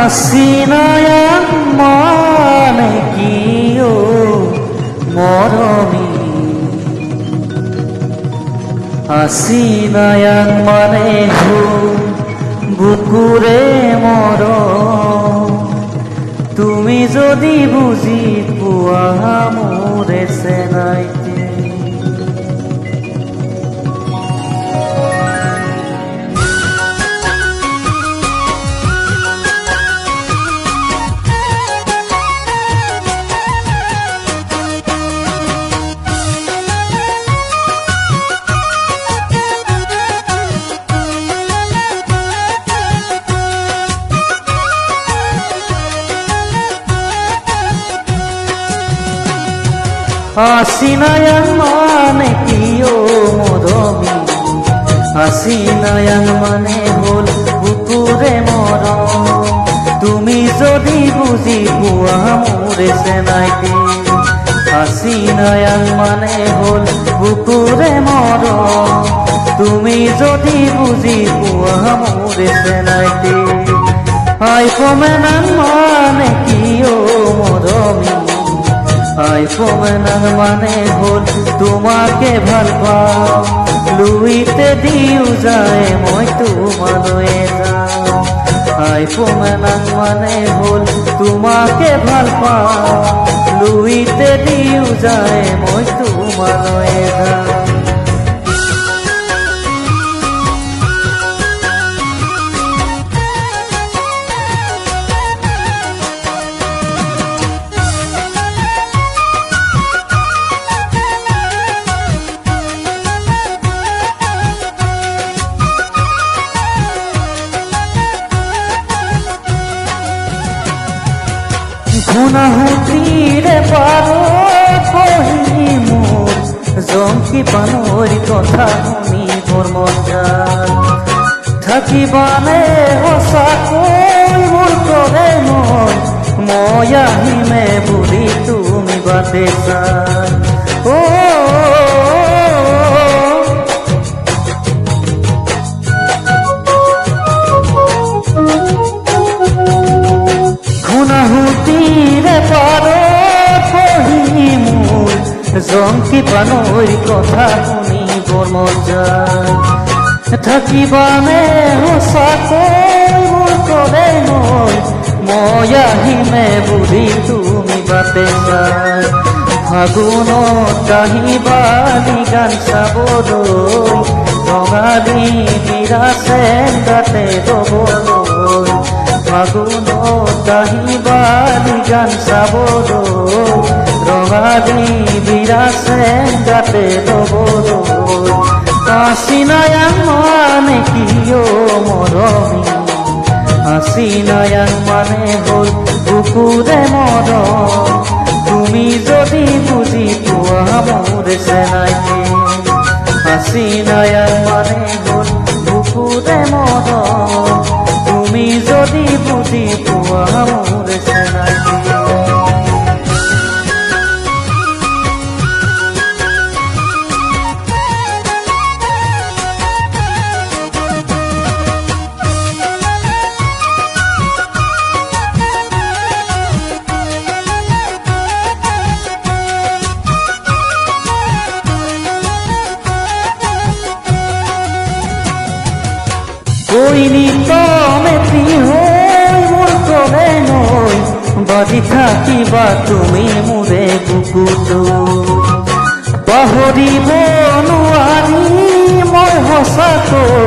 Asinayang manekiyo moroni Asinayang maneho বুকুরে মর তুমি যদি বুঝি পোৱা মোরে চেনাইতে Asinayang manekiyo moroni Asinayang mane hol বুকুরে মর তুমি যদি বুঝি পোৱা মোরে চেনাইতে Asinayang mane hol বুকুরে মর তুমি যদি বুঝি পোৱা মোরে চেনাইতে আই পমেনাং মানেকিyo moroni আই পমেনাং মানে হল তোমাকে ভাল পাও লুইতে দিও যায় মই তোমালৈ যাও আই পমেনাং মানে হল তোমাকে ভাল পাও লুইতে দিও যায় মই তোমালৈ যাও গুণাহুতিৰে পাৰো কহি মোৰ জংকি পানৰ কথা শুনি বৰ মজা থাকিবানে সঁচাকৈ মোৰ কৰে মই আহিমে বুলি তুমি বাটে চাই গুণাহুতিৰে পাৰো কহি মোৰ জংকি পানৰ কথা শুনি বৰ মজা থাকিবানে সঁচাকৈ মোৰ কৰে মই আহিমে বুলি তুমি বাটে চাই ফাগুনত আহিবানি গান চাবলৈ ৰঙালী বিৰাছে গাতে ল'বলৈ ফাগুনত আহিবানি গান চাবলৈ ৰঙালী বিৰাছে গাতে ল'বলৈ Asinayang manekiyo moroni Asinayang mane hol বুকুরে মর তুমি যদি বুঝি পোৱা মোরে চেনাইতে Asinayang mane hol বুকুরে মর তুমি যদি বুঝি পোৱা মোরে চেনাইতে কইনি তমে প্রিয় মোর করে নই বাজি থাকিবা তুমি মোরে বুকুটো পাহৰিব নোৱাৰি মই সঁচাকৈ